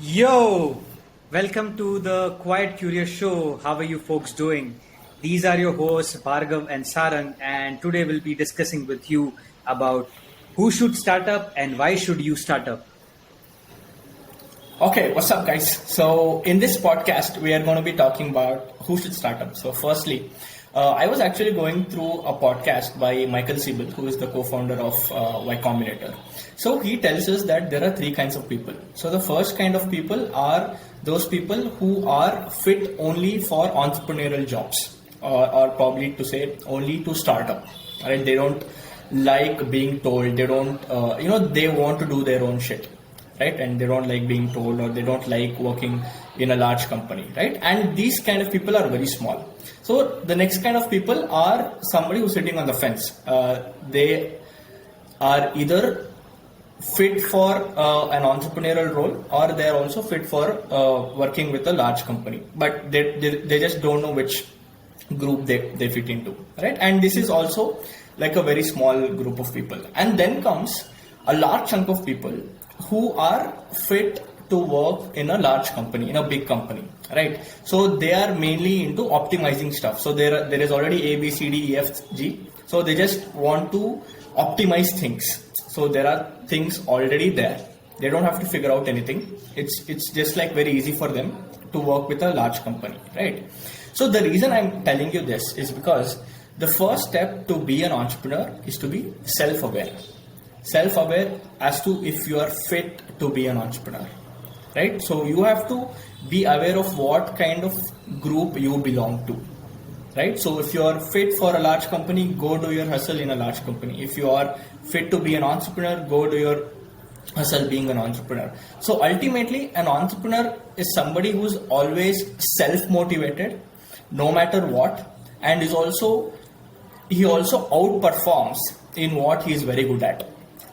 Yo, welcome to the Quite Qurious Show. How are you folks doing? These are your hosts Bhargav and Sarang, and today we'll be discussing with you about who should start up and why should you start up. Okay, what's up, guys? So, in this podcast, we are going to be talking about who should start up. So, firstly, I was actually going through a podcast by Michael Siebel, who is the co-founder of Y Combinator. So, he tells us that there are three kinds of people. So, the first kind of people are those people who are fit only for entrepreneurial jobs, or probably to say only to start up. Right? They don't like being told. They don't, they want to do their own shit. Right, and they don't like being told, or they don't like working in a large company, right? And these kind of people are very small. So the next kind of people are somebody who's sitting on the fence. They are either fit for an entrepreneurial role, or they are also fit for working with a large company, but they just don't know which group they fit into, right? And this is also like a very small group of people. And then comes a large chunk of people who are fit to work in a large company, in a big company, right? So they are mainly into optimizing stuff. So there is already A, B, C, D, E, F, G. So they just want to optimize things. So there are things already there. They don't have to figure out anything. It's just like very easy for them to work with a large company, right? So the reason I'm telling you this is because the first step to be an entrepreneur is to be self-aware. Self-aware as to if you are fit to be an entrepreneur, right? So you have to be aware of what kind of group you belong to, right? So if you are fit for a large company, go do your hustle in a large company. If you are fit to be an entrepreneur, go do your hustle being an entrepreneur. So ultimately, an entrepreneur is somebody who's always self-motivated, no matter what, and he also outperforms in what he is very good at.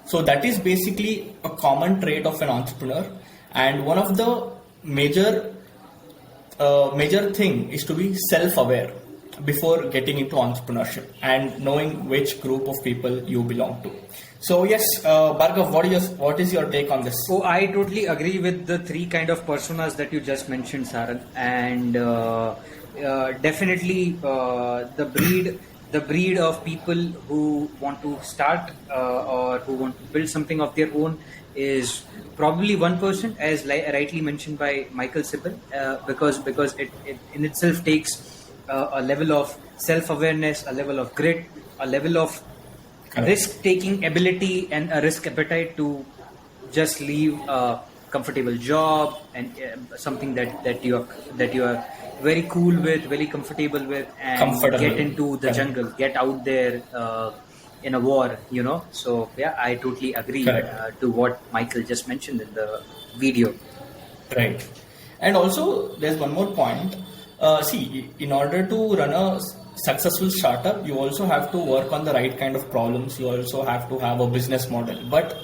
So that is basically a common trait of an entrepreneur, and one of the major thing is to be self-aware before getting into entrepreneurship and knowing which group of people you belong to. So yes, Bhargav, what is your take on this? Oh, I totally agree with the three kind of personas that you just mentioned, Sarang, and definitely the breed of people who want to start or who want to build something of their own is probably 1%, as rightly mentioned by Michael Siebel, because it in itself takes a level of self-awareness, a level of grit, a level of risk-taking ability, and a risk appetite to just leave a comfortable job and something that you are very cool with, very comfortable with, and get into the jungle, get out there in a war, So yeah, I totally agree to what Michael just mentioned in the video. Right. And also there's one more point. See, in order to run a successful startup, you also have to work on the right kind of problems. You also have to have a business model. But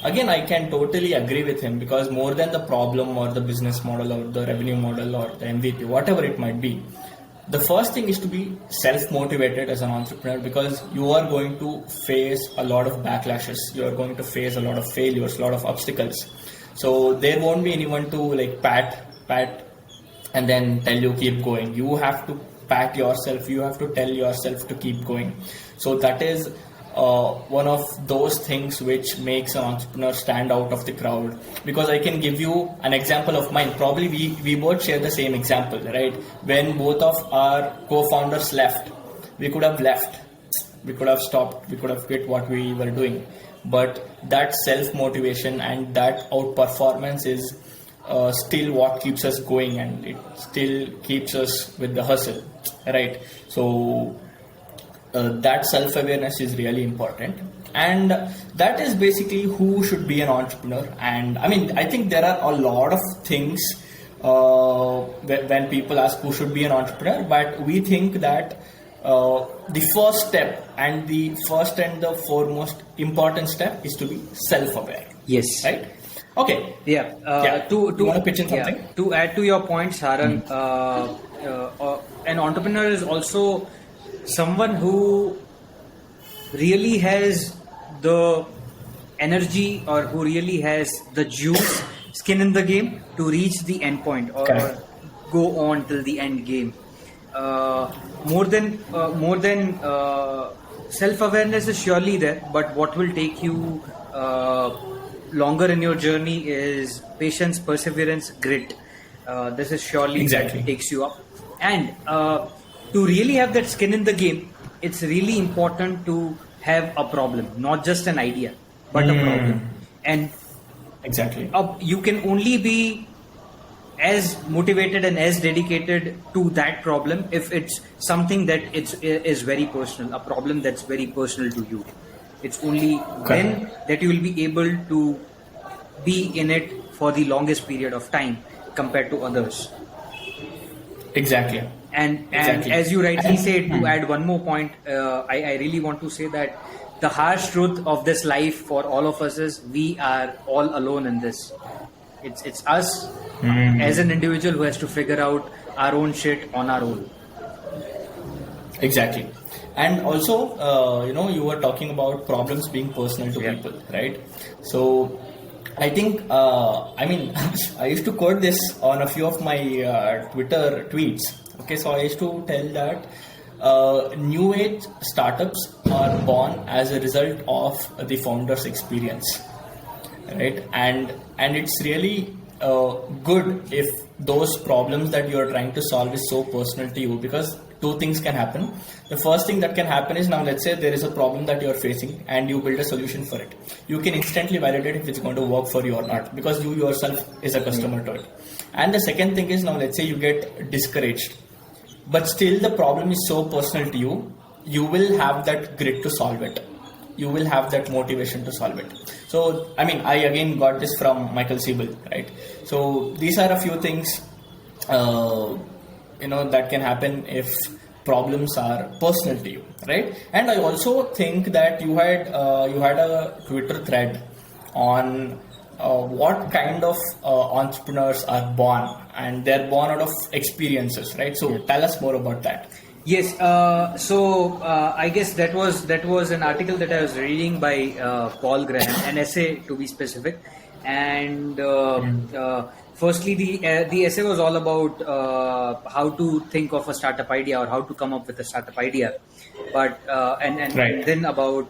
again, I can totally agree with him, because more than the problem or the business model or the revenue model or the MVP, whatever it might be, the first thing is to be self-motivated as an entrepreneur, because you are going to face a lot of backlashes. You are going to face a lot of failures, a lot of obstacles. So there won't be anyone to like pat and then tell you keep going. You have to pat yourself. You have to tell yourself to keep going. So that is one of those things which makes an entrepreneur stand out of the crowd. Because I can give you an example of mine. Probably we both share the same example, right? When both of our co-founders left, we could have left, we could have stopped, we could have quit what we were doing. But that self-motivation and that outperformance is still what keeps us going, and it still keeps us with the hustle, right? So that self-awareness is really important, and that is basically who should be an entrepreneur. And I mean, I think there are a lot of things when people ask who should be an entrepreneur, but we think that the first step and the foremost important step is to be self-aware. Yes. Right? Okay. Yeah. To want to pitch in something? Yeah. To add to your point, Sarang, an entrepreneur is also someone who really has the energy, or who really has the juice skin in the game to reach the end point, or go on till the end game. More than self-awareness is surely there, but what will take you longer in your journey is patience, perseverance, grit. This is surely that takes you up. And to really have that skin in the game, it's really important to have a problem, not just an idea, but a problem. And you can only be as motivated and as dedicated to that problem if it's something that is very personal, a problem that's very personal to you. It's only then that you will be able to be in it for the longest period of time compared to others. And as you rightly said, to add one more point, I really want to say that the harsh truth of this life for all of us is we are all alone in this. It's us as an individual who has to figure out our own shit on our own. And also, you were talking about problems being personal to people, right? So I think, I used to quote this on a few of my Twitter tweets. Okay, so I used to tell that new age startups are born as a result of the founder's experience, right? And it's really good if those problems that you're trying to solve is so personal to you, because two things can happen. The first thing that can happen is, now let's say there is a problem that you're facing and you build a solution for it. You can instantly validate if it's going to work for you or not, because you yourself is a customer to it. And the second thing is, now let's say you get discouraged, but still the problem is so personal to you, you will have that grit to solve it. You will have that motivation to solve it. So, I again got this from Michael Siebel, right? So these are a few things, that can happen if problems are personal to you, right? And I also think that you had a Twitter thread on what kind of entrepreneurs are born, and they're born out of experiences, right? So tell us more about that. Yes. So I guess that was an article that I was reading by Paul Graham, an essay to be specific. And firstly, the essay was all about how to think of a startup idea, or how to come up with a startup idea, but and then about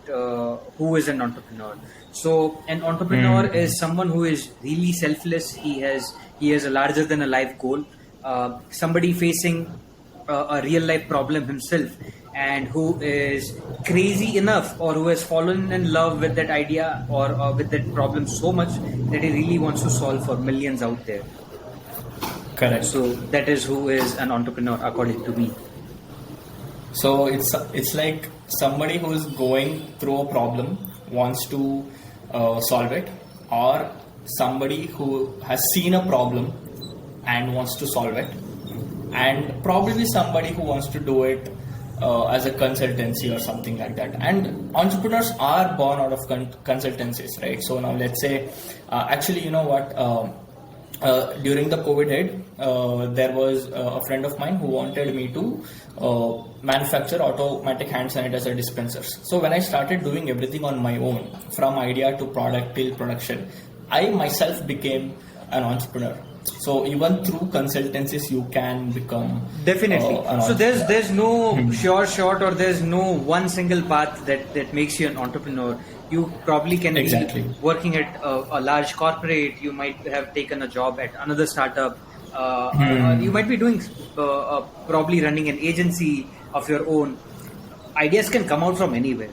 who is an entrepreneur. So an entrepreneur is someone who is really selfless. He has a larger than a life goal. Somebody facing a real life problem himself, and who is crazy enough, or who has fallen in love with that idea or with that problem so much that he really wants to solve for millions out there. Correct. So that is who is an entrepreneur according to me. So it's like somebody who is going through a problem, wants to solve it, or somebody who has seen a problem and wants to solve it, and probably somebody who wants to do it as a consultancy or something like that. And entrepreneurs are born out of consultancies, right? So now let's say, actually, you know what, during the COVID hit, there was a friend of mine who wanted me to manufacture automatic hand sanitizer dispensers. So when I started doing everything on my own, from idea to product till production, I myself became an entrepreneur. So even through consultancies, you can become definitely. So there's no sure shot, or there's no one single path that makes you an entrepreneur. You probably can be working at a large corporate. You might have taken a job at another startup. You might be doing probably running an agency of your own. Ideas can come out from anywhere,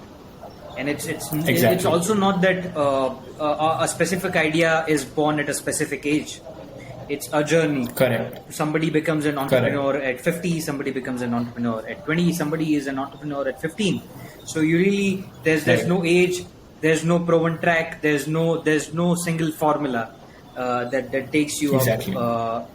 and it's also not that a specific idea is born at a specific age. It's a journey. Correct. Somebody becomes an entrepreneur at 50, somebody becomes an entrepreneur at 20, somebody is an entrepreneur at 15. So you really, there's no age, there's no proven track, there's no single formula that takes you up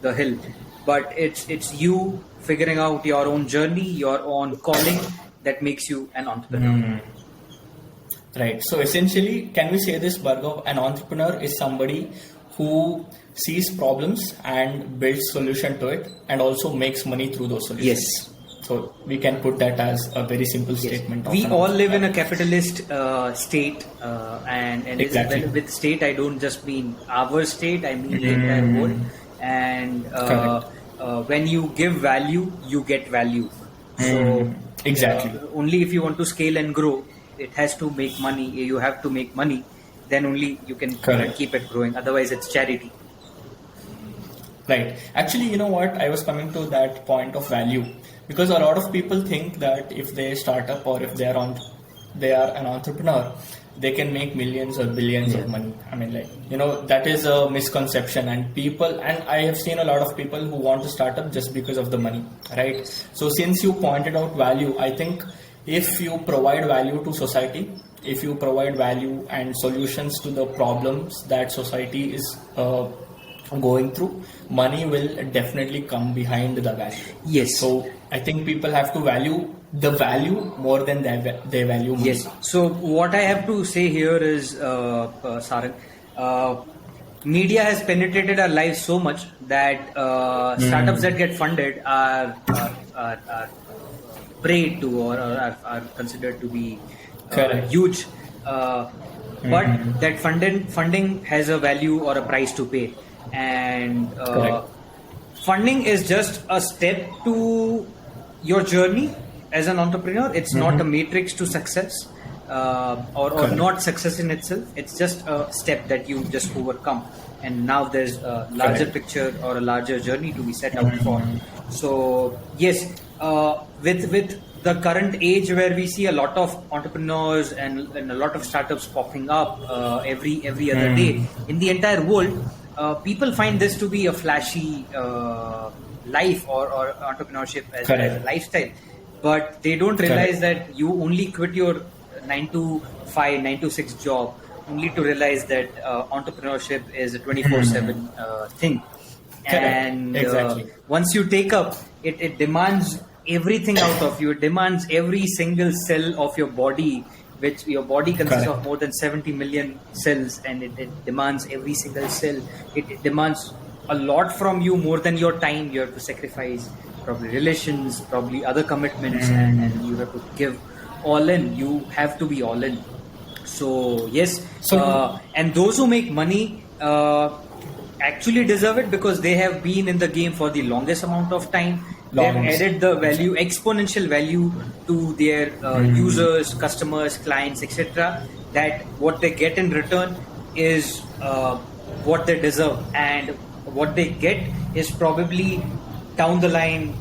the hill. But it's you figuring out your own journey, your own calling, that makes you an entrepreneur. Right. So essentially, can we say this, Bhargav? An entrepreneur is somebody who sees problems and builds solution to it, and also makes money through those solutions. Yes. So we can put that as a very simple Yes. statement. We all live in a capitalist state, and Exactly. with state I don't just mean our state, I mean the entire world. And Correct. when you give value, you get value. So Exactly. only if you want to scale and grow, it has to make money. You have to make money, then only you can Correct. keep it growing. Otherwise, it's charity. Right. Actually, you know what? I was coming to that point of value because a lot of people think that if they start up or if they are an entrepreneur, they can make millions or billions of money. I mean, that is a misconception, and I have seen a lot of people who want to start up just because of the money, right? So since you pointed out value, I think if you provide value to society, if you provide value and solutions to the problems that society is going through, money will definitely come behind the value. Yes. So I think people have to value the value more than they value money. Yes. So what I have to say here is, Sarang, media has penetrated our lives so much that startups that get funded are prayed to, or are considered to be huge. But that funding has a value or a price to pay, and funding is just a step to your journey as an entrepreneur. It's not a matrix to success, or not success in itself. It's just a step that you just overcome, and now there's a larger picture or a larger journey to be set out for. So yes, with the current age where we see a lot of entrepreneurs and a lot of startups popping up every other day in the entire world, people find this to be a flashy life or entrepreneurship as a lifestyle, but they don't realize that you only quit your 9 to 5, 9 to 6 job only to realize that entrepreneurship is a 24/7 thing. And once you take up, it demands everything out of you. It demands every single cell of your body, which your body consists of more than 70 million cells, and it demands every single cell. It demands a lot from you, more than your time. You have to sacrifice probably relations, probably other commitments, and you have to give all in. You have to be all in. So yes, and those who make money actually deserve it because they have been in the game for the longest amount of time. They've added the value, exponential value to their users, customers, clients, etc. That what they get in return is what they deserve, and what they get is probably down the line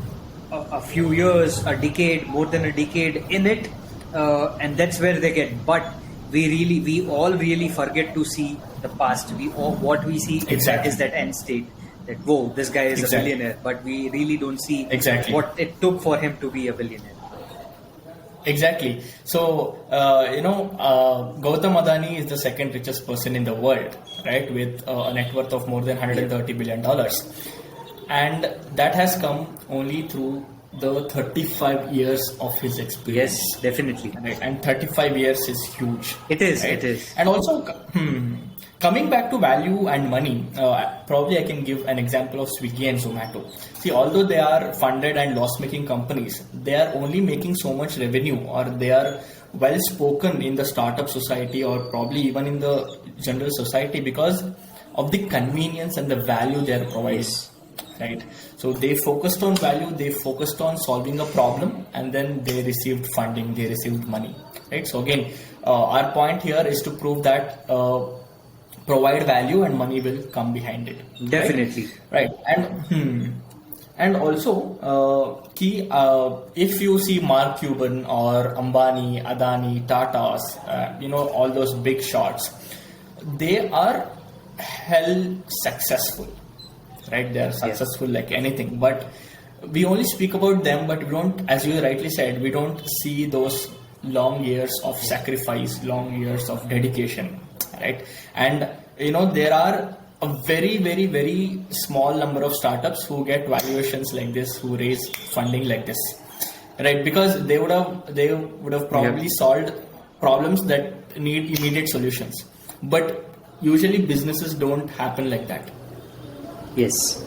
a few years, a decade, more than a decade in it, and that's where they get. But we all really forget to see the past. What we see is that end state. That whoa, this guy is a billionaire, but we really don't see what it took for him to be a billionaire. Exactly. So Gautam Adani is the second richest person in the world, right, with a net worth of more than $130 billion, and that has come only through the 35 years of his experience. Yes, definitely. Right? And 35 years is huge. It is. Right? It is. And also, coming back to value and money, probably I can give an example of Swiggy and Zomato. See, although they are funded and loss-making companies, they are only making so much revenue, or they are well spoken in the startup society, or probably even in the general society, because of the convenience and the value they are providing. Right? So they focused on value, they focused on solving a problem, and then they received funding, they received money. Right? So again, our point here is to prove that provide value and money will come behind it. Definitely. Right? And also, if you see Mark Cuban or Ambani, Adani, Tata's, all those big shots, they are hell successful. Right? They are successful like anything. But we only speak about them, but we don't, as you rightly said, we don't see those long years of sacrifice, long years of dedication. Right? And there are a very, very, very small number of startups who get valuations like this, who raise funding like this, right? Because they would have probably solved problems that need immediate solutions. But usually businesses don't happen like that. Yes.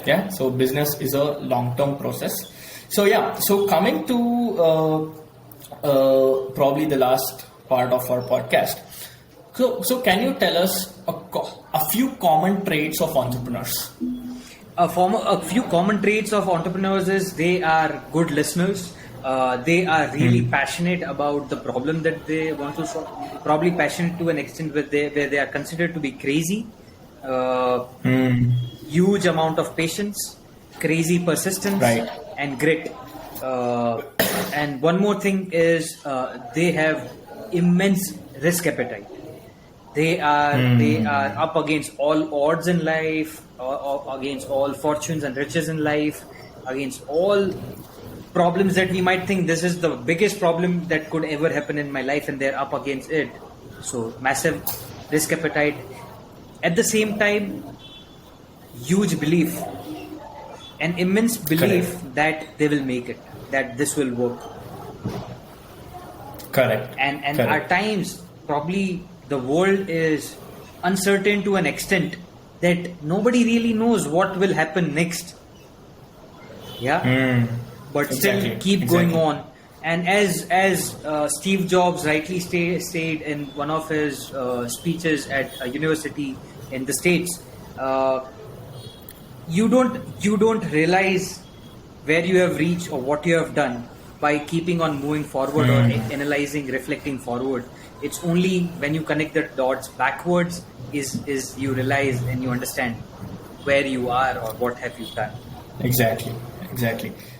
Yeah. So business is a long-term process. So coming to probably the last part of our podcast. So can you tell us a few common traits of entrepreneurs? A few common traits of entrepreneurs is they are good listeners. They are really passionate about the problem that they want to solve. Probably passionate to an extent where they are considered to be crazy. Huge amount of patience, crazy persistence, Right. and grit. And one more thing is they have immense risk appetite. They are up against all odds in life, or against all fortunes and riches in life, against all problems that we might think this is the biggest problem that could ever happen in my life, and they're up against it. So massive risk appetite. At the same time, huge belief, an immense belief that they will make it, that this will work. Correct. And Correct. at times, probably the world is uncertain to an extent that nobody really knows what will happen next. Yeah. But Exactly. still keep going on. And as Steve Jobs rightly said in one of his speeches at a university in the States, you don't realize where you have reached or what you have done by keeping on moving forward or analyzing, reflecting forward. It's only when you connect the dots backwards is you realize and you understand where you are or what have you done. Exactly.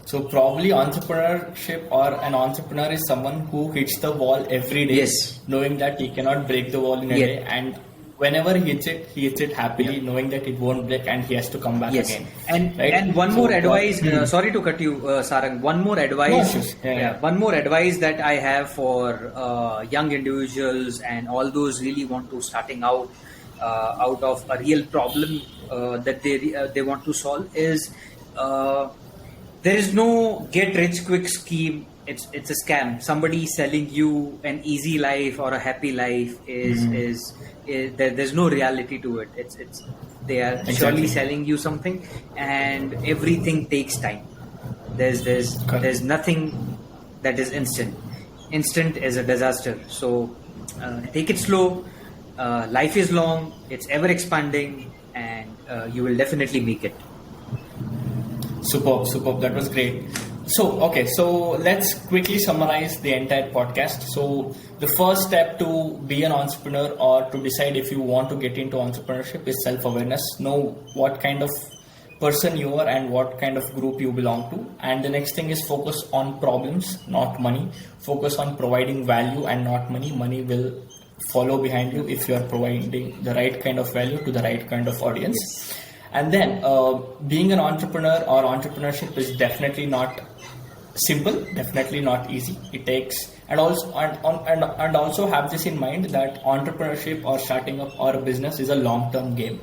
So probably entrepreneurship or an entrepreneur is someone who hits the wall every day, Yes. knowing that he cannot break the wall in a Yeah. day, and whenever he hits it happily, knowing that it won't break and he has to come back Yes, again. and Right? and one So more advice. Sorry to cut you, Sarang. One more advice. No issues. Yeah. One more advice that I have for young individuals and all those really want to starting out of a real problem that they want to solve is there is no get rich quick scheme. It's a scam. Somebody selling you an easy life or a happy life is there's no reality to it. It's they are surely selling you something, and everything takes time. There's nothing that is instant. Instant is a disaster. So take it slow. Life is long. It's ever expanding, and you will definitely make it. Superb. That was great. So let's quickly summarize the entire podcast. So the first step to be an entrepreneur or to decide if you want to get into entrepreneurship is self-awareness. Know what kind of person you are and what kind of group you belong to. And the next thing is focus on problems, not money. Focus on providing value and not money. Money will follow behind you if you are providing the right kind of value to the right kind of audience. Yes. And then being an entrepreneur or entrepreneurship is definitely not simple, definitely not easy. It takes and also have this in mind that entrepreneurship or starting up or a business is a long-term game,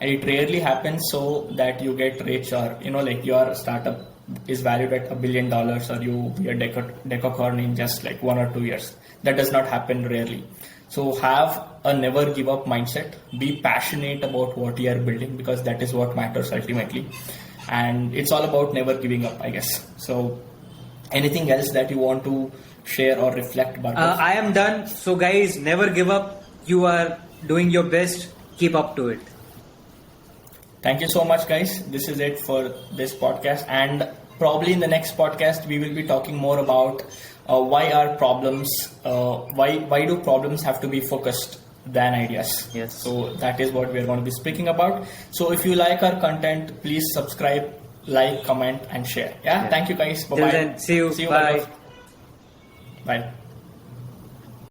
and it rarely happens so that you get rich or like your startup is valued at $1 billion or you be a decacorn in just like 1 or 2 years. That does not happen rarely. So have a never give up mindset. Be passionate about what you are building because that is what matters ultimately. And it's all about never giving up, I guess. So anything else that you want to share or reflect, Bhargav? I am done. So guys, never give up. You are doing your best. Keep up to it. Thank you so much, guys. This is it for this podcast. And probably in the next podcast, we will be talking more about why are problems, why do problems have to be focused than ideas. Yes. So that is what we are going to be speaking about. So if you like our content, please subscribe, like, comment, and share. Yeah. Thank you, guys. Bye bye. Till then, see you. See you. Bye. Bye. Bye.